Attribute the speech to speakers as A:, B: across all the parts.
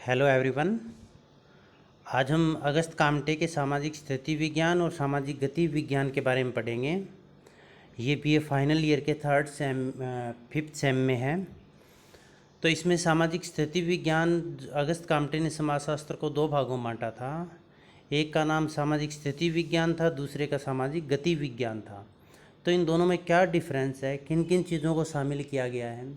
A: Hello everyone. आज हम अगस्त कामटे के सामाजिक स्थिति विज्ञान और सामाजिक गति विज्ञान के बारे में पढ़ेंगे। ये बीए फाइनल ईयर के फिफ्थ सेम में है। तो इसमें सामाजिक स्थिति विज्ञान अगस्त कामटे ने समाजशास्त्र को दो भागों में बांटा था। एक का नाम सामाजिक स्थिति विज्ञान था, दूसरे का सामाजिक गति विज्ञान था। तो इन दोनों में क्या डिफरेंस है, किन किन चीज़ों को शामिल किया गया है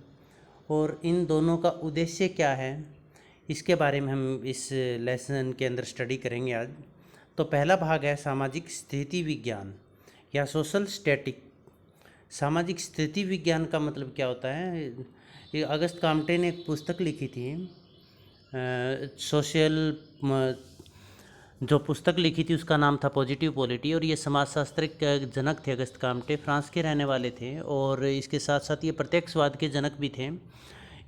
A: और इन दोनों का उद्देश्य क्या है, इसके बारे में हम इस लेसन के अंदर स्टडी करेंगे आज। तो पहला भाग है सामाजिक स्थिति विज्ञान या सोशल स्टैटिक। सामाजिक स्थिति विज्ञान का मतलब क्या होता है? ये अगस्त कामटे ने एक पुस्तक लिखी थी, जो पुस्तक लिखी थी उसका नाम था पॉजिटिव पॉलिटी, और ये समाजशास्त्र के जनक थे। अगस्त कामटे फ्रांस के रहने वाले थे और इसके साथ साथ ये प्रत्यक्षवाद के जनक भी थे।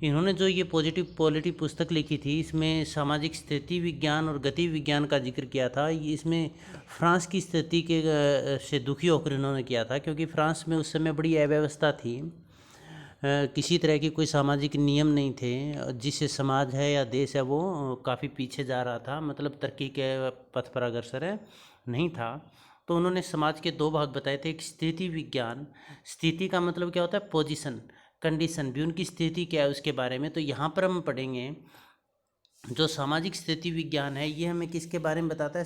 A: इन्होंने जो ये पॉजिटिव पॉलिटी पुस्तक लिखी थी, इसमें सामाजिक स्थिति विज्ञान और गति विज्ञान का जिक्र किया था। इसमें फ्रांस की स्थिति के से दुखी होकर इन्होंने किया था, क्योंकि फ्रांस में उस समय बड़ी अव्यवस्था थी। किसी तरह की कोई सामाजिक नियम नहीं थे, जिससे समाज है या देश है वो काफ़ी पीछे जा रहा था, मतलब तरक्की के पथ पर अग्रसर है नहीं था। तो उन्होंने समाज के दो भाग बताए थे। एक स्थिति विज्ञान, स्थिति का मतलब क्या होता है? पोजीशन, कंडीशन, भी उनकी स्थिति क्या है उसके बारे में। तो यहाँ पर हम पढ़ेंगे जो सामाजिक स्थिति विज्ञान है, ये हमें किसके बारे में बताता है?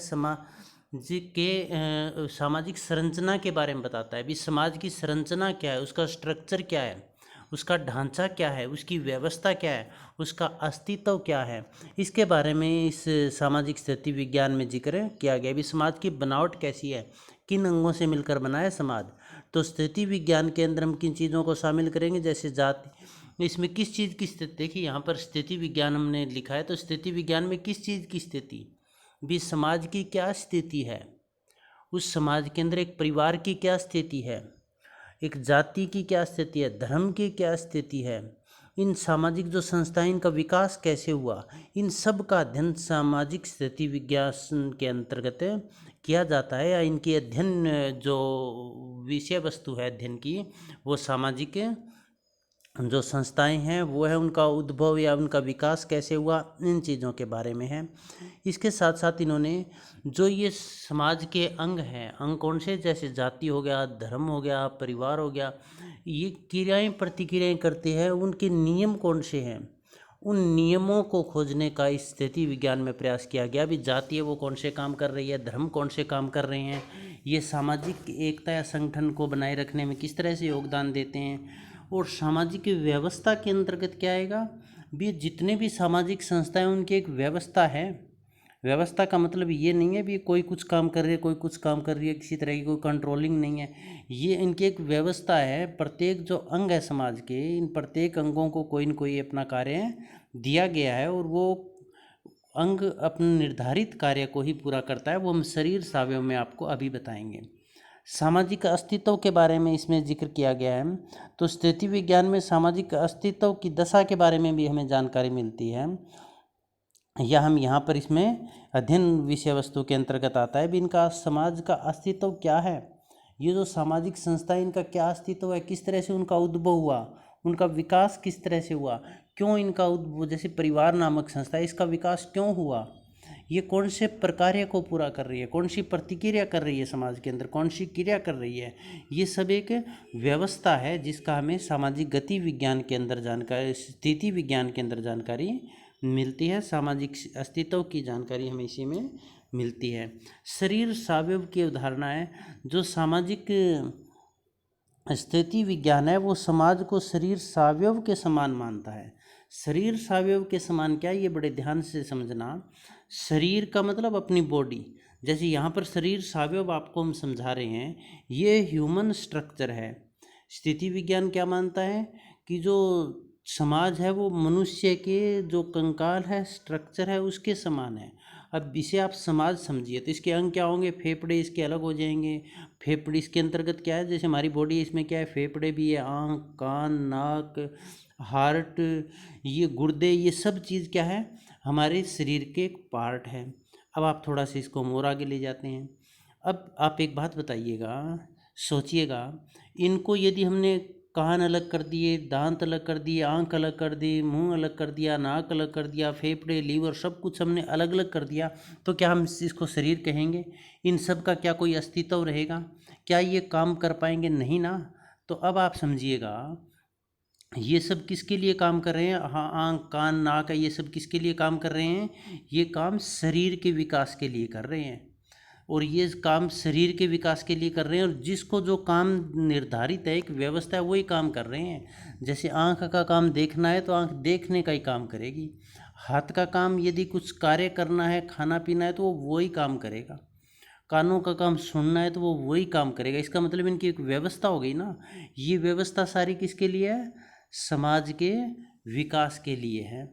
A: सामाजिक संरचना के बारे में बताता है। अभी समाज की संरचना क्या है, उसका स्ट्रक्चर क्या है, उसका ढांचा क्या है, उसकी व्यवस्था क्या है, उसका अस्तित्व क्या है, इसके बारे में इस सामाजिक स्थिति विज्ञान में जिक्र किया गया। अभी समाज की बनावट कैसी है, किन अंगों से मिलकर बना है समाज। तो स्थिति विज्ञान के अंदर हम किन चीज़ों को शामिल करेंगे, जैसे जाति, इसमें किस चीज़ की स्थिति, देखिए यहाँ पर स्थिति विज्ञान हमने लिखा है, तो स्थिति विज्ञान में किस चीज़ की स्थिति, भी समाज की क्या स्थिति है, उस समाज के अंदर एक परिवार की क्या स्थिति है, एक जाति की क्या स्थिति है, धर्म की क्या स्थिति है, इन सामाजिक जो संस्थाएं, इनका विकास कैसे हुआ, इन सब का अध्ययन सामाजिक स्थिति विज्ञान के अंतर्गत किया जाता है। या इनकी अध्ययन जो विषय वस्तु है अध्ययन की, वो सामाजिक जो संस्थाएं हैं वो है, उनका उद्भव या उनका विकास कैसे हुआ, इन चीज़ों के बारे में है। इसके साथ साथ इन्होंने जो ये समाज के अंग हैं, अंग कौन से, जैसे जाति हो गया, धर्म हो गया, परिवार हो गया, ये क्रियाएं प्रतिक्रियाएं करते हैं, उनके नियम कौन से हैं, उन नियमों को खोजने का इस स्थिति विज्ञान में प्रयास किया गया। भी जाति है वो कौन से काम कर रही है, धर्म कौन से काम कर रहे हैं, ये सामाजिक एकता या संगठन को बनाए रखने में किस तरह से योगदान देते हैं, और सामाजिक व्यवस्था के अंतर्गत क्या आएगा। भी जितने भी सामाजिक संस्थाएं, उनकी एक व्यवस्था है। व्यवस्था का मतलब ये नहीं है भी कोई कुछ काम कर रही है, कोई कुछ काम कर रही है, किसी तरह की कोई कंट्रोलिंग नहीं है। ये इनकी एक व्यवस्था है। प्रत्येक जो अंग है समाज के, इन प्रत्येक अंगों को कोई न कोई अपना कार्य दिया गया है, और वो अंग अपने निर्धारित कार्य को ही पूरा करता है। वो हम शरीर सावयव में आपको अभी बताएंगे। सामाजिक अस्तित्व के बारे में इसमें जिक्र किया गया है। तो स्थिति विज्ञान में सामाजिक अस्तित्व की दशा के बारे में भी हमें जानकारी मिलती है, या हम यहाँ पर इसमें अध्ययन विषय वस्तु के अंतर्गत आता है। भी इनका समाज का अस्तित्व क्या है, ये जो सामाजिक संस्था, इनका क्या अस्तित्व है, किस तरह से उनका उद्भव हुआ, उनका विकास किस तरह से हुआ, क्यों इनका उद्भव, जैसे परिवार नामक संस्था, इसका विकास क्यों हुआ, ये कौन से प्रकार्य को पूरा कर रही है, कौन सी प्रतिक्रिया कर रही है, समाज के अंदर कौन सी क्रिया कर रही है, ये सब एक व्यवस्था है, जिसका हमें सामाजिक गति विज्ञान के अंदर जानकारी, स्थिति विज्ञान के अंदर जानकारी मिलती है। सामाजिक अस्तित्व की जानकारी हमें इसी में मिलती है। शरीर सावयव की अवधारणा है। जो सामाजिक स्थिति विज्ञान है वो समाज को शरीर सावयव के समान मानता है। शरीर सावयव के समान क्या है, ये बड़े ध्यान से समझना। शरीर का मतलब अपनी बॉडी, जैसे यहाँ पर शरीर सावयव आपको हम समझा रहे हैं, ये ह्यूमन स्ट्रक्चर है। स्थिति विज्ञान क्या मानता है कि जो समाज है वो मनुष्य के जो कंकाल है, स्ट्रक्चर है, उसके समान है। अब इसे आप समाज समझिए तो इसके अंग क्या होंगे, फेफड़े इसके अलग हो जाएंगे। फेफड़े इसके अंतर्गत क्या है, जैसे हमारी बॉडी है, इसमें क्या है, फेफड़े भी है, आँख, कान, नाक, हार्ट, ये गुर्दे, ये सब चीज़ क्या है, हमारे शरीर के एक पार्ट है। अब आप थोड़ा सा इसको और आगे ले जाते हैं। अब आप एक बात बताइएगा, सोचिएगा, इनको यदि हमने कान अलग कर दिए, दांत अलग कर दिए, आंख अलग कर दी, मुंह अलग कर दिया, नाक अलग कर दिया, फेफड़े, लीवर, सब कुछ हमने अलग अलग कर दिया, तो क्या हम इसको शरीर कहेंगे? इन सब का क्या कोई अस्तित्व रहेगा? क्या ये काम कर पाएंगे? नहीं ना। तो अब आप समझिएगा, ये सब किसके लिए काम कर रहे हैं? हाँ, आँख, कान, नाक, ये सब किसके लिए काम कर रहे हैं? ये काम शरीर के विकास के लिए कर रहे हैं, और ये काम शरीर के विकास के लिए कर रहे हैं, और जिसको जो काम निर्धारित है, एक व्यवस्था है, वही काम कर रहे हैं। जैसे आँख का काम देखना है तो आँख देखने का ही काम करेगी। हाथ का काम यदि कुछ कार्य करना है, खाना पीना है, तो वो वही काम करेगा। कानों का काम सुनना है तो वो वही काम करेगा। इसका मतलब इनकी एक व्यवस्था हो गई ना। ये व्यवस्था सारी किसके लिए है? समाज के विकास के लिए है।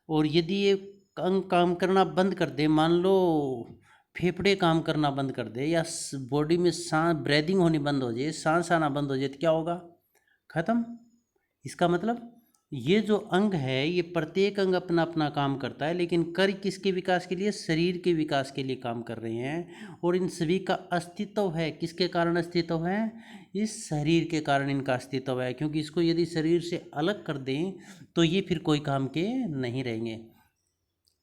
A: और यदि ये अंग काम करना बंद कर दे, मान लो फेफड़े काम करना बंद कर दे, या बॉडी में सांस ब्रीदिंग होनी बंद हो जाए, सांस आना बंद हो जाए, तो क्या होगा? खत्म। इसका मतलब ये जो अंग है, ये प्रत्येक अंग अपना अपना काम करता है, लेकिन कर किसके विकास के लिए? शरीर के विकास के लिए काम कर रहे हैं। और इन सभी का अस्तित्व है, किसके कारण अस्तित्व है? इस शरीर के कारण इनका अस्तित्व है, क्योंकि इसको यदि शरीर से अलग कर दें तो ये फिर कोई काम के नहीं रहेंगे।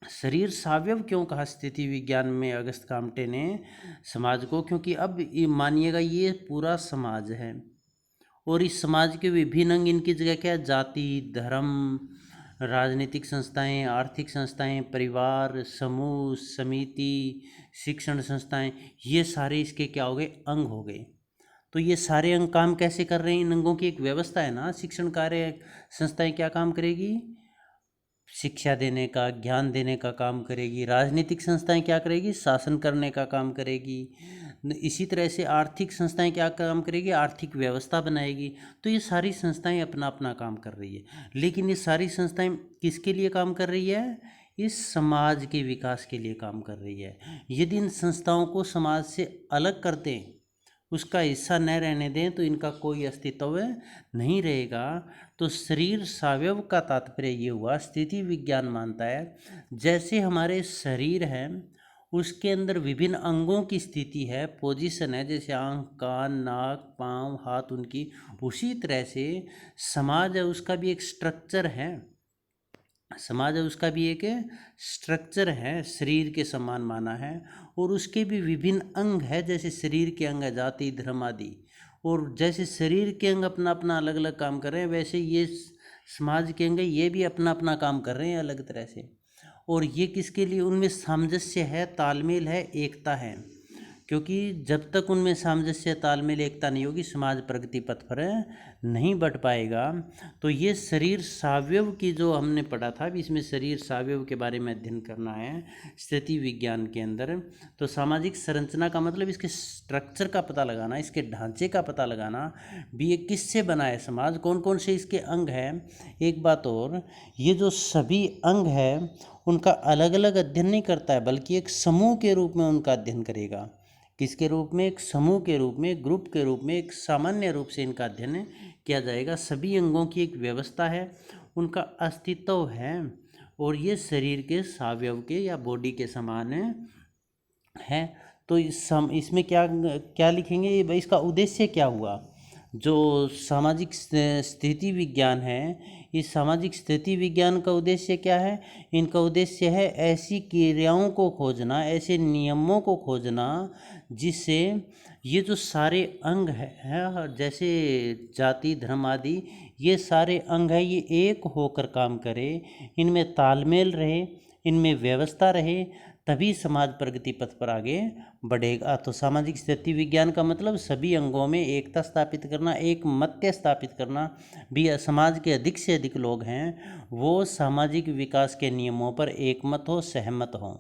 A: शरीर सावयव क्यों कहा स्थिति विज्ञान में अगस्त कामटे ने समाज को? क्योंकि अब ये मानिएगा, ये पूरा समाज है, और इस समाज के विभिन्न अंग, इनकी जगह क्या है? जाति, धर्म, राजनीतिक संस्थाएं, आर्थिक संस्थाएं, परिवार, समूह, समिति, शिक्षण संस्थाएं, ये सारे इसके क्या हो गए? अंग हो गए। तो ये सारे अंग काम कैसे कर रहे हैं? इन अंगों की एक व्यवस्था है ना। शिक्षण कार्य संस्थाएं क्या काम करेगी? शिक्षा देने का, ज्ञान देने का काम करेगी। राजनीतिक संस्थाएं क्या करेगी? शासन करने का काम करेगी। इसी तरह से आर्थिक संस्थाएं क्या काम करेगी? आर्थिक व्यवस्था बनाएगी। तो ये सारी संस्थाएं अपना अपना काम कर रही है, लेकिन ये सारी संस्थाएं किसके लिए काम कर रही है? इस समाज के विकास के लिए काम कर रही है। यदि इन संस्थाओं को समाज से अलग कर दें, उसका हिस्सा न रहने दें, तो इनका कोई अस्तित्व नहीं रहेगा। तो शरीर सावयव का तात्पर्य ये हुआ, स्थिति विज्ञान मानता है जैसे हमारे शरीर है, उसके अंदर विभिन्न अंगों की स्थिति है, पोजीशन है, जैसे आँख, कान, नाक, पाँव, हाथ उनकी, उसी तरह से समाज है, उसका भी एक स्ट्रक्चर है। समाज है, उसका भी एक स्ट्रक्चर है, शरीर के समान माना है, और उसके भी विभिन्न अंग है, जैसे शरीर के अंग है, जाति, धर्म आदि। और जैसे शरीर के अंग अपना अपना अलग अलग काम कर रहे हैं, वैसे ये समाज के अंग, ये भी अपना अपना काम कर रहे हैं अलग तरह से। और ये किसके लिए? उनमें सामंजस्य है, तालमेल है, एकता है। क्योंकि जब तक उनमें सामंजस्य, तालमेल, एकता नहीं होगी, समाज प्रगति पथ पर नहीं बढ़ पाएगा। तो ये शरीर सावयव की जो हमने पढ़ा था, अभी इसमें शरीर सावयव के बारे में अध्ययन करना है स्थिति विज्ञान के अंदर। तो सामाजिक संरचना का मतलब इसके स्ट्रक्चर का पता लगाना, इसके ढांचे का पता लगाना भी, ये किससे बना है समाज, कौन कौन से इसके अंग हैं। एक बात और, ये जो सभी अंग है उनका अलग अलग अध्ययन नहीं करता है, बल्कि एक समूह के रूप में उनका अध्ययन करेगा। किसके रूप में? एक समूह के रूप में, ग्रुप के रूप में, एक सामान्य रूप से इनका अध्ययन किया जाएगा। सभी अंगों की एक व्यवस्था है, उनका अस्तित्व है, और ये शरीर के सावयव के या बॉडी के समान है। तो इसमें क्या क्या लिखेंगे? भाई इसका उद्देश्य क्या हुआ? जो सामाजिक स्थिति विज्ञान है, इस सामाजिक स्थिति विज्ञान का उद्देश्य क्या है? इनका उद्देश्य है ऐसी क्रियाओं को खोजना, ऐसे नियमों को खोजना, जिससे ये जो सारे अंग है, जैसे जाति, धर्म आदि, ये सारे अंग है, ये एक होकर काम करे, इनमें तालमेल रहे, इनमें व्यवस्था रहे, तभी समाज प्रगति पथ पर आगे बढ़ेगा। तो सामाजिक स्थिति विज्ञान का मतलब सभी अंगों में एकता स्थापित करना, एक मत्य स्थापित करना। भी समाज के अधिक से अधिक लोग हैं वो सामाजिक विकास के नियमों पर एकमत हो, सहमत हों।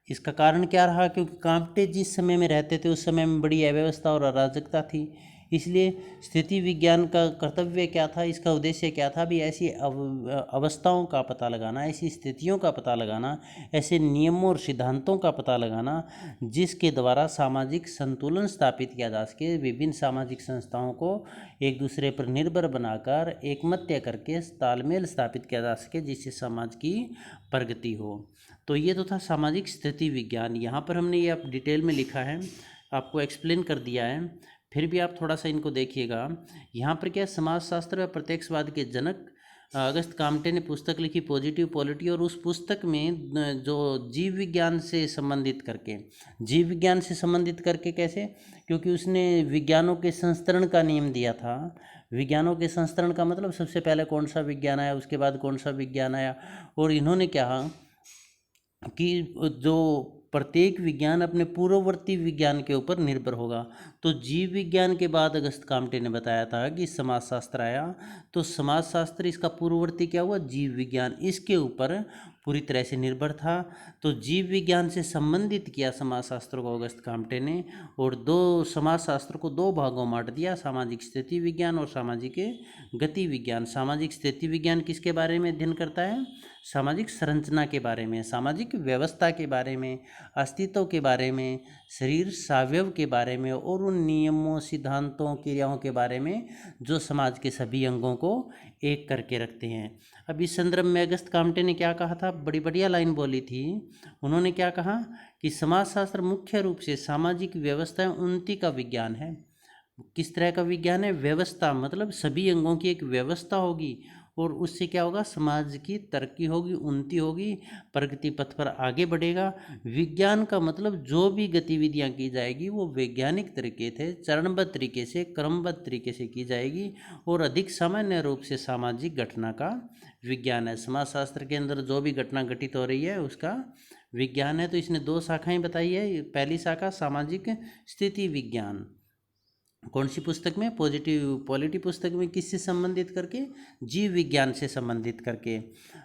A: इसका कारण क्या रहा? क्योंकि कांपटे जिस समय में रहते थे उस समय में बड़ी अव्यवस्था और अराजकता थी, इसलिए स्थिति विज्ञान का कर्तव्य क्या था, इसका उद्देश्य क्या था? भी ऐसी अवस्थाओं का पता लगाना, ऐसी स्थितियों का पता लगाना, ऐसे नियमों और सिद्धांतों का पता लगाना जिसके द्वारा सामाजिक संतुलन स्थापित किया जा सके, विभिन्न सामाजिक संस्थाओं को एक दूसरे पर निर्भर बनाकर एकमत्य करके तालमेल स्थापित किया जा सके, जिससे समाज की प्रगति हो। तो ये तो था सामाजिक स्थिति विज्ञान। यहाँ पर हमने ये आप डिटेल में लिखा है, आपको एक्सप्लेन कर दिया है। फिर भी आप थोड़ा सा इनको देखिएगा। यहाँ पर क्या, समाजशास्त्र व प्रत्यक्षवाद के जनक अगस्त काम्टे ने पुस्तक लिखी पॉजिटिव पॉलिटी, और उस पुस्तक में जो जीव विज्ञान से संबंधित करके, जीव विज्ञान से संबंधित करके कैसे, क्योंकि उसने विज्ञानों के संस्करण का नियम दिया था। विज्ञानों के संस्करण का मतलब सबसे पहले कौन सा विज्ञान आया, उसके बाद कौन सा विज्ञान आया, और इन्होंने क्या कि जो प्रत्येक विज्ञान अपने पूर्ववर्ती विज्ञान के ऊपर निर्भर होगा। तो जीव विज्ञान के बाद अगस्त काम्टे ने बताया था कि समाजशास्त्र आया, तो समाजशास्त्र इसका पूर्ववर्ती क्या हुआ, जीव विज्ञान, इसके ऊपर पूरी तरह से निर्भर था। तो जीव विज्ञान से संबंधित किया समाजशास्त्र को अगस्त काम्टे ने, और समाजशास्त्र को दो भागों में बांट दिया, सामाजिक स्थिति विज्ञान और सामाजिक गति विज्ञान। सामाजिक स्थिति विज्ञान किसके बारे में अध्ययन करता है, सामाजिक संरचना के बारे में, सामाजिक व्यवस्था के बारे में, अस्तित्व के बारे में, शरीर सावयव के बारे में, और उन नियमों, सिद्धांतों, क्रियाओं के बारे में जो समाज के सभी अंगों को एक करके रखते हैं। अब इस संदर्भ में अगस्त काम्टे ने क्या कहा था, बड़ी बढ़िया लाइन बोली थी। उन्होंने क्या कहा कि समाजशास्त्र मुख्य रूप से सामाजिक व्यवस्था उन्नति का विज्ञान है। किस तरह का विज्ञान है, व्यवस्था, मतलब सभी अंगों की एक व्यवस्था होगी, और उससे क्या होगा, समाज की तरक्की होगी, उन्नति होगी, प्रगति पथ पर आगे बढ़ेगा। विज्ञान का मतलब जो भी गतिविधियां की जाएगी वो वैज्ञानिक तरीके से, चरणबद्ध तरीके से, क्रमबद्ध तरीके से की जाएगी, और अधिक सामान्य रूप से सामाजिक घटना का विज्ञान है। समाजशास्त्र के अंदर जो भी घटना घटित हो रही है उसका विज्ञान है। तो इसने दो शाखाएं बताई है। पहली शाखा सामाजिक स्थिति विज्ञान, कौन सी पुस्तक में, पॉजिटिव पॉलिटी पुस्तक में, किससे संबंधित करके, जीव विज्ञान से संबंधित करके।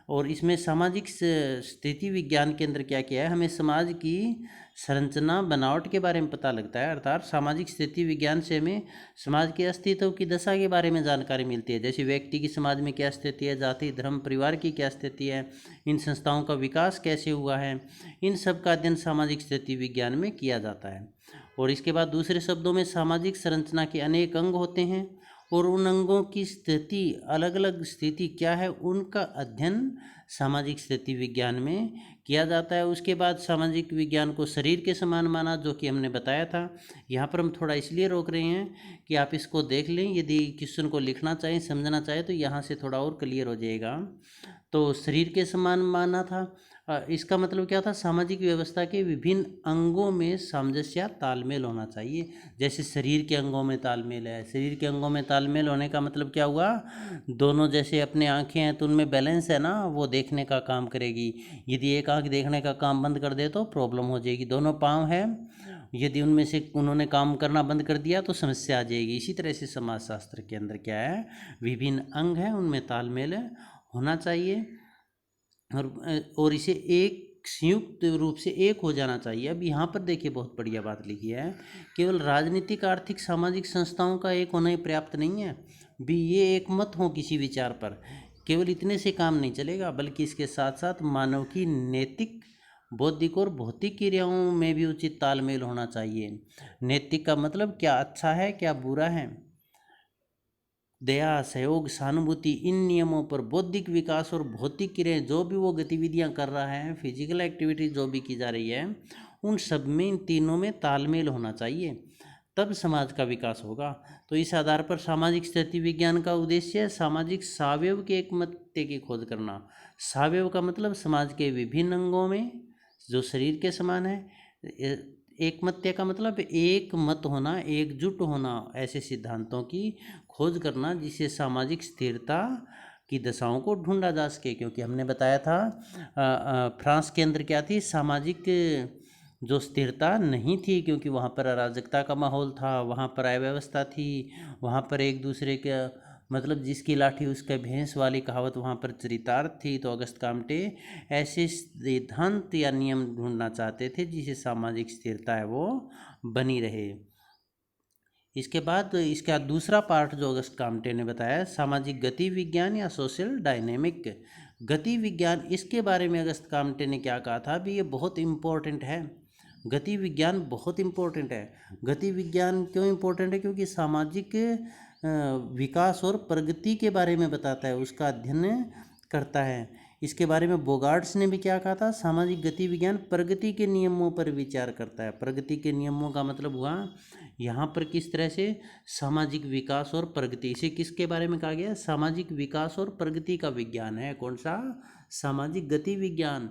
A: और इसमें सामाजिक स्थिति विज्ञान के अंदर क्या किया है, हमें समाज की संरचना बनावट के बारे में पता लगता है। अर्थात सामाजिक स्थिति विज्ञान से हमें समाज के अस्तित्व की दशा के बारे में जानकारी मिलती है, जैसे व्यक्ति की समाज में क्या स्थिति है, जाति धर्म परिवार की क्या स्थिति है, इन संस्थाओं का विकास कैसे हुआ है, इन सब का अध्ययन सामाजिक स्थिति विज्ञान में किया जाता है। और इसके बाद दूसरे शब्दों में सामाजिक संरचना के अनेक अंग होते हैं, और उन अंगों की स्थिति, अलग अलग स्थिति क्या है, उनका अध्ययन सामाजिक स्थिति विज्ञान में किया जाता है। उसके बाद सामाजिक विज्ञान को शरीर के समान माना, जो कि हमने बताया था। यहाँ पर हम थोड़ा इसलिए रोक रहे हैं कि आप इसको देख लें, यदि क्वेश्चन को लिखना चाहें, समझना चाहें, तो यहाँ से थोड़ा और क्लियर हो जाएगा। तो शरीर के समान माना था, इसका मतलब क्या था, सामाजिक व्यवस्था के विभिन्न अंगों में सामंजस्य तालमेल होना चाहिए। जैसे शरीर के अंगों में तालमेल है, शरीर के अंगों में तालमेल होने का मतलब क्या हुआ, दोनों, जैसे अपने आंखें हैं तो उनमें बैलेंस है ना, वो देखने का काम करेगी। यदि एक आंख देखने का काम बंद कर दे तो प्रॉब्लम हो जाएगी। दोनों पाँव हैं, यदि उनमें से उन्होंने काम करना बंद कर दिया तो समस्या आ जाएगी। इसी तरह से समाजशास्त्र के अंदर क्या है, विभिन्न अंग हैं, उनमें तालमेल होना चाहिए, और इसे एक संयुक्त रूप से एक हो जाना चाहिए। अब यहाँ पर देखिए, बहुत बढ़िया बात लिखी है, केवल राजनीतिक, आर्थिक, सामाजिक संस्थाओं का एक होना ही पर्याप्त नहीं है, भी ये एक मत हो किसी विचार पर, केवल इतने से काम नहीं चलेगा, बल्कि इसके साथ साथ मानव की नैतिक, बौद्धिक और भौतिक क्रियाओं में भी उचित तालमेल होना चाहिए। नैतिक का मतलब क्या अच्छा है, क्या बुरा है, दया, सहयोग, सहानुभूति, इन नियमों पर बौद्धिक विकास और भौतिक क्रियाएं, जो भी वो गतिविधियां कर रहा है, फिजिकल एक्टिविटी जो भी की जा रही है, उन सब में, इन तीनों में तालमेल होना चाहिए, तब समाज का विकास होगा। तो इस आधार पर सामाजिक स्थिति विज्ञान का उद्देश्य है सामाजिक सावयव के एकमत्य की खोज करना। सावयव का मतलब समाज के विभिन्न अंगों में जो शरीर के समान है, एकमत्य का मतलब एक मत होना, एकजुट होना, ऐसे सिद्धांतों की खोज करना जिससे सामाजिक स्थिरता की दशाओं को ढूंढा जा सके। क्योंकि हमने बताया था फ्रांस के अंदर क्या थी, सामाजिक जो स्थिरता नहीं थी, क्योंकि वहाँ पर अराजकता का माहौल था, वहाँ पर अव्यवस्था थी, वहाँ पर एक दूसरे के मतलब जिसकी लाठी उसके भैंस वाली कहावत वहाँ पर चरितार्थ थी। तो अगस्त काम्टे ऐसे सिद्धांत या नियम ढूंढना चाहते थे जिससे सामाजिक स्थिरता है वो बनी रहे। इसके बाद इसका दूसरा पार्ट जो अगस्त काम्टे ने बताया, सामाजिक गति विज्ञान या सोशल डायनेमिक गति विज्ञान, इसके बारे में अगस्त काम्टे ने क्या कहा था, भी ये बहुत इम्पोर्टेंट है, गति विज्ञान बहुत इम्पोर्टेंट है। गति विज्ञान क्यों इम्पोर्टेंट है, क्योंकि सामाजिक विकास और प्रगति के बारे में बताता है, उसका अध्ययन करता है। इसके बारे में बोगार्ट्स ने भी क्या कहा था, सामाजिक गति विज्ञान प्रगति के नियमों पर विचार करता है। प्रगति के नियमों का मतलब हुआ यहाँ पर किस तरह से सामाजिक विकास और प्रगति, इसे किसके बारे में कहा गया, सामाजिक विकास और प्रगति का विज्ञान है। कौन सा, सामाजिक गति विज्ञान।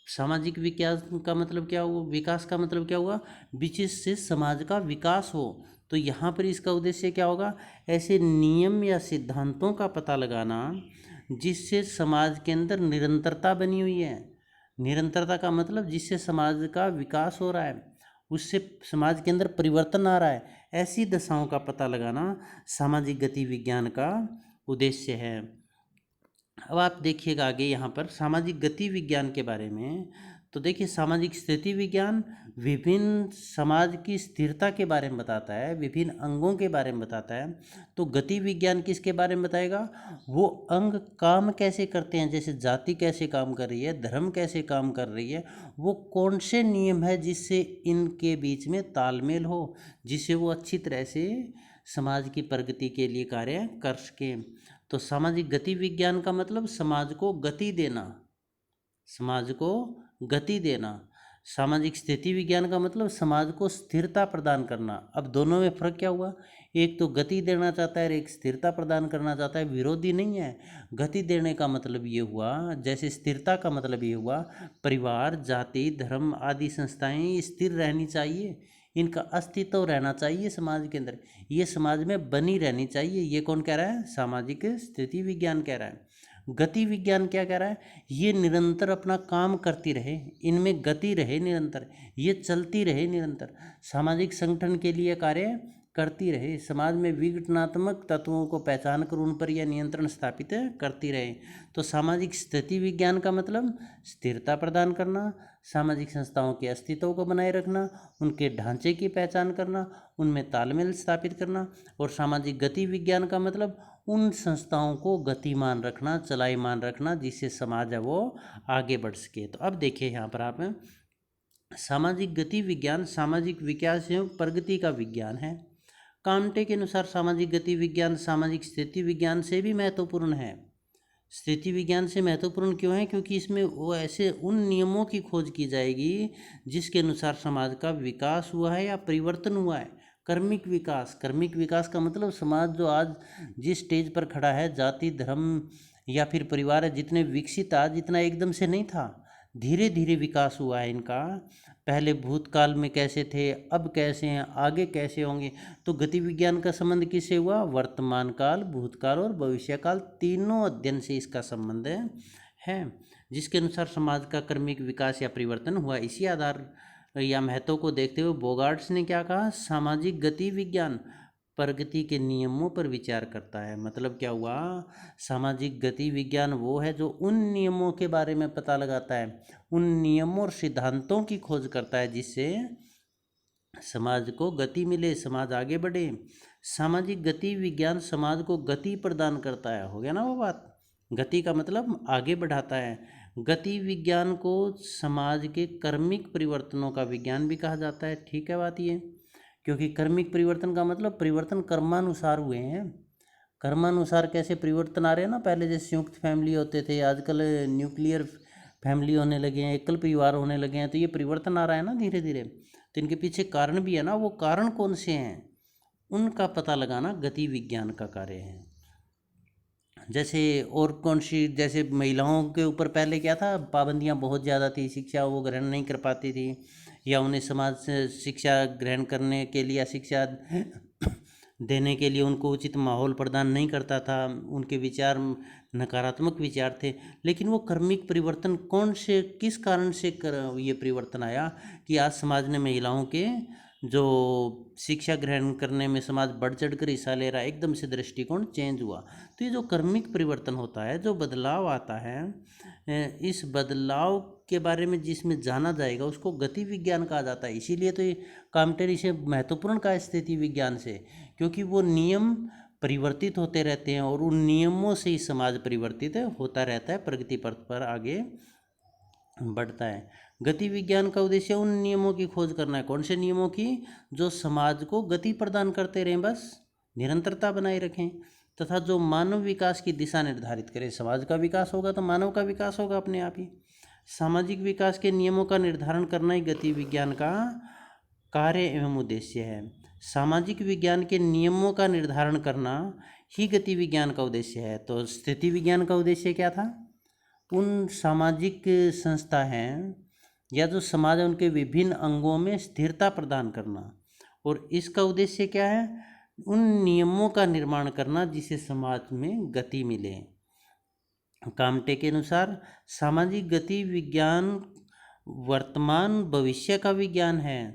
A: सामाजिक विकास का मतलब क्या हुआ, विकास का मतलब क्या हुआ, जिससे समाज का विकास हो। तो यहाँ पर इसका उद्देश्य क्या होगा, ऐसे नियम या सिद्धांतों का पता लगाना जिससे समाज के अंदर निरंतरता बनी हुई है। निरंतरता का मतलब जिससे समाज का विकास हो रहा है, उससे समाज के अंदर परिवर्तन आ रहा है, ऐसी दशाओं का पता लगाना सामाजिक गति विज्ञान का उद्देश्य है। अब आप देखिएगा आगे यहाँ पर सामाजिक गति विज्ञान के बारे में, तो देखिए सामाजिक स्थिति विज्ञान विभिन्न समाज की स्थिरता के बारे में बताता है, विभिन्न अंगों के बारे में बताता है। तो गति विज्ञान किसके बारे में बताएगा, वो अंग काम कैसे करते हैं, जैसे जाति कैसे काम कर रही है, धर्म कैसे काम कर रही है, वो कौन से नियम है जिससे इनके बीच में तालमेल हो, जिससे वो अच्छी तरह से समाज की प्रगति के लिए कार्य कर सकें। तो सामाजिक गति विज्ञान का मतलब समाज को गति देना, समाज को गति देना। सामाजिक स्थिति विज्ञान का मतलब समाज को स्थिरता प्रदान करना। अब दोनों में फर्क क्या हुआ, एक तो गति देना चाहता है, एक स्थिरता प्रदान करना चाहता है, विरोधी नहीं है। गति देने का मतलब ये हुआ, जैसे स्थिरता का मतलब ये हुआ, परिवार, जाति, धर्म आदि संस्थाएं स्थिर रहनी चाहिए, इनका अस्तित्व रहना चाहिए समाज के अंदर, ये समाज में बनी रहनी चाहिए। ये कौन कह रहा है, सामाजिक स्थिति विज्ञान कह रहा है। गति विज्ञान क्या कह रहा है, ये निरंतर अपना काम करती रहे, इनमें गति रहे निरंतर, ये चलती रहे निरंतर, सामाजिक संगठन के लिए कार्य करती रहे, समाज में विघटनात्मक तत्वों को पहचान कर उन पर यह नियंत्रण स्थापित करती रहे। तो सामाजिक स्थिति विज्ञान का मतलब स्थिरता प्रदान करना, सामाजिक संस्थाओं के अस्तित्व को बनाए रखना, उनके ढांचे की पहचान करना, उनमें तालमेल स्थापित करना। और सामाजिक गति विज्ञान का मतलब उन संस्थाओं को गतिमान रखना, चलायमान रखना, जिससे समाज है वो आगे बढ़ सके। तो अब देखिए यहाँ पर आप, सामाजिक गति विज्ञान सामाजिक विकास एवं प्रगति का विज्ञान है। कांटे के अनुसार सामाजिक गति विज्ञान सामाजिक स्थिति विज्ञान से भी महत्वपूर्ण है। स्थिति विज्ञान से महत्वपूर्ण क्यों है, क्योंकि इसमें वो ऐसे उन नियमों की खोज की जाएगी जिसके अनुसार समाज का विकास हुआ है या परिवर्तन हुआ है। कर्मिक विकास, कर्मिक विकास का मतलब समाज जो आज जिस स्टेज पर खड़ा है, जाति, धर्म या फिर परिवार है, जितने विकसित आज, इतना एकदम से नहीं था, धीरे धीरे विकास हुआ है इनका। पहले भूतकाल में कैसे थे, अब कैसे हैं, आगे कैसे होंगे। तो गति विज्ञान का संबंध किससे हुआ, वर्तमान काल, भूतकाल और भविष्य काल, तीनों अध्ययन से इसका संबंध है, जिसके अनुसार समाज का कर्मिक विकास या परिवर्तन हुआ। इसी आधार या महत्व को देखते हुए बोगार्ट्स ने क्या कहा, सामाजिक गति विज्ञान प्रगति के नियमों पर विचार करता है। मतलब क्या हुआ, सामाजिक गति विज्ञान वो है जो उन नियमों के बारे में पता लगाता है, उन नियमों और सिद्धांतों की खोज करता है जिससे समाज को गति मिले, समाज आगे बढ़े। सामाजिक गति विज्ञान समाज को गति प्रदान करता है, हो गया ना वो बात। गति का मतलब आगे बढ़ाता है। गति विज्ञान को समाज के कर्मिक परिवर्तनों का विज्ञान भी कहा जाता है। ठीक है बात ये, क्योंकि कर्मिक परिवर्तन का मतलब परिवर्तन कर्मानुसार हुए हैं। कर्मानुसार कैसे परिवर्तन आ रहे हैं ना, पहले जैसे संयुक्त फैमिली होते थे, आजकल न्यूक्लियर फैमिली होने लगे हैं, एकल परिवार होने लगे हैं। तो ये परिवर्तन आ रहा है ना धीरे धीरे, तो इनके पीछे कारण भी है ना, वो कारण कौन से हैं उनका पता लगाना गति विज्ञान का कार्य है। जैसे और कौन सी, जैसे महिलाओं के ऊपर पहले क्या था, पाबंदियां बहुत ज़्यादा थी, शिक्षा वो ग्रहण नहीं कर पाती थी, या उन्हें समाज से शिक्षा ग्रहण करने के लिए या शिक्षा देने के लिए उनको उचित माहौल प्रदान नहीं करता था, उनके विचार नकारात्मक विचार थे। लेकिन वो कर्मिक परिवर्तन कौन से, किस कारण से ये परिवर्तन आया कि आज समाज ने महिलाओं के जो शिक्षा ग्रहण करने में समाज बढ़ चढ़ कर हिस्सा ले रहा है, एकदम से दृष्टिकोण चेंज हुआ। तो ये जो कर्मिक परिवर्तन होता है, जो बदलाव आता है, इस बदलाव के बारे में जिसमें जाना जाएगा उसको गति विज्ञान कहा जाता है। इसीलिए तो ये कामटेरी से महत्वपूर्ण का स्थिति विज्ञान से, क्योंकि वो नियम परिवर्तित होते रहते हैं और उन नियमों से ही समाज परिवर्तित होता रहता है, प्रगति पथ पर आगे बढ़ता है। गति विज्ञान का उद्देश्य उन नियमों की खोज करना है। कौन से नियमों की, जो समाज को गति प्रदान करते रहें, बस निरंतरता बनाए रखें, तथा जो मानव विकास की दिशा निर्धारित करे। समाज का विकास होगा तो मानव का विकास होगा अपने आप ही। सामाजिक विकास के नियमों का निर्धारण करना ही गति विज्ञान का कार्य एवं उद्देश्य है। सामाजिक विज्ञान के नियमों का निर्धारण करना ही गति विज्ञान का उद्देश्य है। तो स्थिति विज्ञान का उद्देश्य क्या था? उन सामाजिक संस्था हैं या जो समाज है उनके विभिन्न अंगों में स्थिरता प्रदान करना, और इसका उद्देश्य क्या है? उन नियमों का निर्माण करना जिससे समाज में गति मिले। कामटे के अनुसार सामाजिक गति विज्ञान वर्तमान भविष्य का विज्ञान है,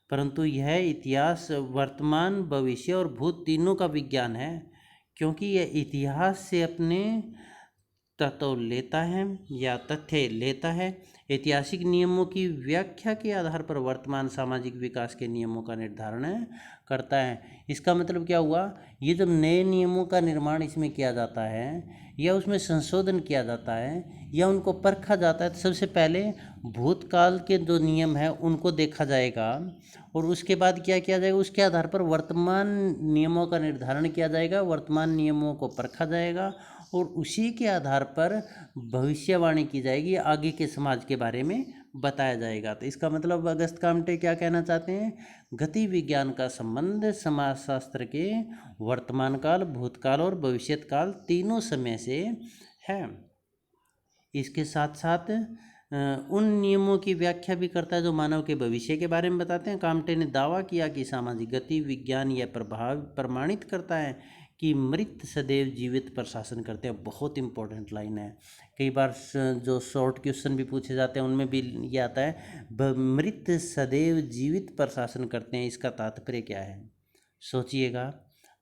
A: परंतु यह इतिहास, वर्तमान, भविष्य और भूत तीनों का विज्ञान है, क्योंकि यह इतिहास से अपने तत्व लेता है या तथ्य लेता है। ऐतिहासिक नियमों की व्याख्या के आधार पर वर्तमान सामाजिक विकास के नियमों का निर्धारण करता है। इसका मतलब क्या हुआ? ये जब नए नियमों का निर्माण इसमें किया जाता है या उसमें संशोधन किया जाता है या उनको परखा जाता है, तो सबसे पहले भूतकाल के जो नियम हैं उनको देखा जाएगा, और उसके बाद क्या किया जाएगा? उसके आधार पर वर्तमान नियमों का निर्धारण किया जाएगा, वर्तमान नियमों को परखा जाएगा, और उसी के आधार पर भविष्यवाणी की जाएगी, आगे के समाज के बारे में बताया जाएगा। तो इसका मतलब अगस्त कामटे क्या कहना चाहते हैं? गति विज्ञान का संबंध समाजशास्त्र के वर्तमान काल, भूतकाल और भविष्यत काल तीनों समय से है। इसके साथ साथ उन नियमों की व्याख्या भी करता है जो मानव के भविष्य के बारे में बताते हैं। कामटे ने दावा किया कि सामाजिक गति विज्ञान यह प्रमाणित करता है कि मृत सदैव जीवित पर शासन करते हैं। बहुत इंपॉर्टेंट लाइन है। कई बार जो शॉर्ट क्वेश्चन भी पूछे जाते हैं उनमें भी ये आता है, मृत सदैव जीवित पर शासन करते हैं। इसका तात्पर्य क्या है? सोचिएगा,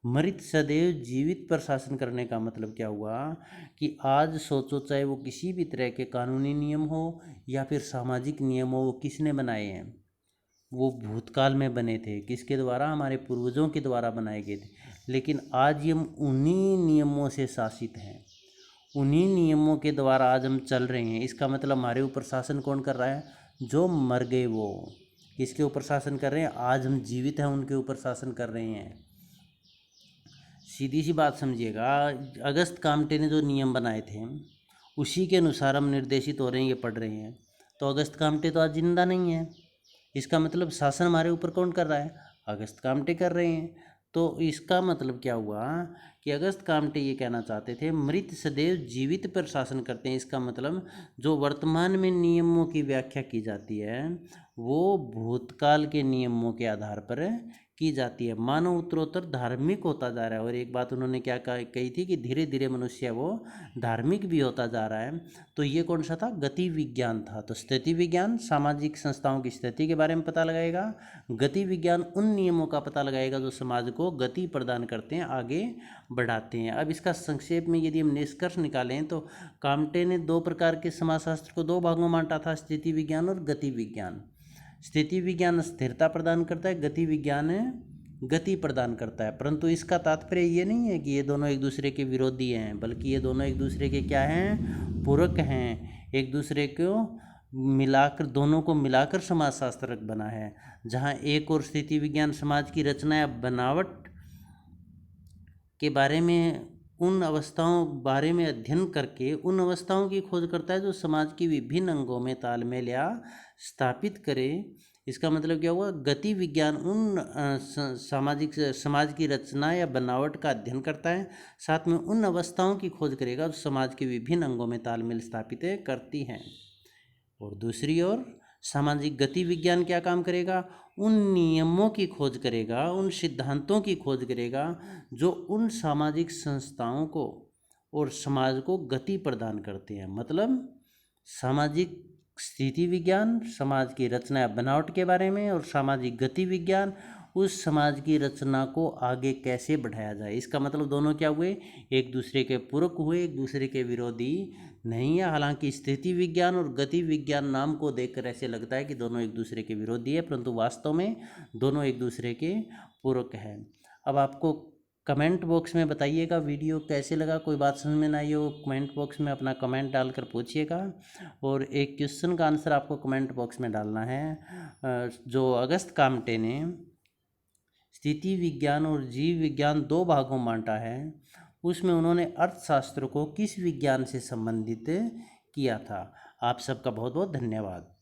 A: मृत सदैव जीवित पर शासन करने का मतलब क्या हुआ? कि आज सोचो, चाहे वो किसी भी तरह के कानूनी नियम हो या फिर सामाजिक नियम हो, वो किसने बनाए हैं? वो भूतकाल में बने थे। किसके द्वारा? हमारे पूर्वजों के द्वारा बनाए गए थे। लेकिन आज हम उन्हीं नियमों से शासित हैं, उन्हीं नियमों के द्वारा आज हम चल रहे हैं। इसका मतलब हमारे ऊपर शासन कौन कर रहा है? जो मर गए वो किसके ऊपर शासन कर रहे हैं? आज हम जीवित हैं उनके ऊपर शासन कर रहे हैं। सीधी सी बात समझिएगा, अगस्त कामटे ने जो नियम बनाए थे उसी के अनुसार हम निर्देशित हो रहे हैं, ये पढ़ रहे हैं। तो अगस्त कामटे तो आज जिंदा नहीं है। इसका मतलब शासन हमारे ऊपर कौन कर रहा है? अगस्त कामटे कर रहे हैं। तो इसका मतलब क्या हुआ कि अगस्त कामटे ये कहना चाहते थे मृत सदैव जीवित पर शासन करते हैं। इसका मतलब जो वर्तमान में नियमों की व्याख्या की जाती है वो भूतकाल के नियमों के आधार पर की जाती है। मानव उत्तरोत्तर धार्मिक होता जा रहा है, और एक बात उन्होंने क्या कही थी कि धीरे धीरे मनुष्य वो धार्मिक भी होता जा रहा है। तो ये कौन सा था? गति विज्ञान था। तो स्थिति विज्ञान सामाजिक संस्थाओं की स्थिति के बारे में पता लगाएगा, गति विज्ञान उन नियमों का पता लगाएगा जो समाज को गति प्रदान करते हैं, आगे बढ़ाते हैं। अब इसका संक्षेप में यदि हम निष्कर्ष निकालें तो कामटे ने दो प्रकार के समाजशास्त्र को दो भागों में बांटा था, स्थिति विज्ञान और गति विज्ञान। स्थिति विज्ञान स्थिरता प्रदान करता है, गति विज्ञान गति प्रदान करता है। परंतु इसका तात्पर्य ये नहीं है कि ये दोनों एक दूसरे के विरोधी हैं, बल्कि ये दोनों एक दूसरे के क्या हैं? पूरक हैं। एक दूसरे को मिलाकर, दोनों को मिलाकर समाजशास्त्र बना है, जहाँ एक और स्थिति विज्ञान समाज की रचना या बनावट के बारे में, उन अवस्थाओं बारे में अध्ययन करके उन अवस्थाओं की खोज करता है जो समाज की विभिन्न अंगों में तालमेल या स्थापित करे। इसका मतलब क्या हुआ? गति विज्ञान उन सामाजिक समाज की रचना या बनावट का अध्ययन करता है, साथ में उन अवस्थाओं की खोज करेगा जो समाज के विभिन्न अंगों में तालमेल स्थापित करती हैं। और दूसरी ओर सामाजिक गति विज्ञान क्या काम करेगा? उन नियमों की खोज करेगा, उन सिद्धांतों की खोज करेगा जो उन सामाजिक संस्थाओं को और समाज को गति प्रदान करते हैं। मतलब सामाजिक स्थिति विज्ञान समाज की रचना या बनावट के बारे में, और सामाजिक गति विज्ञान उस समाज की रचना को आगे कैसे बढ़ाया जाए। इसका मतलब दोनों क्या हुए? एक दूसरे के पूरक हुए, एक दूसरे के विरोधी नहीं है। हालांकि स्थिति विज्ञान और गति विज्ञान नाम को देखकर ऐसे लगता है कि दोनों एक दूसरे के विरोधी है, परंतु वास्तव में दोनों एक दूसरे के पूरक हैं। अब आपको कमेंट बॉक्स में बताइएगा वीडियो कैसे लगा। कोई बात समझ में ना आई हो, कमेंट बॉक्स में अपना कमेंट डालकर पूछिएगा, और एक क्वेश्चन का आंसर आपको कमेंट बॉक्स में डालना है। जो अगस्त कामटे ने स्थिति विज्ञान और जीव विज्ञान दो भागों में बांटा है, उसमें उन्होंने अर्थशास्त्र को किस विज्ञान से संबंधित किया था। आप सबका बहुत बहुत धन्यवाद।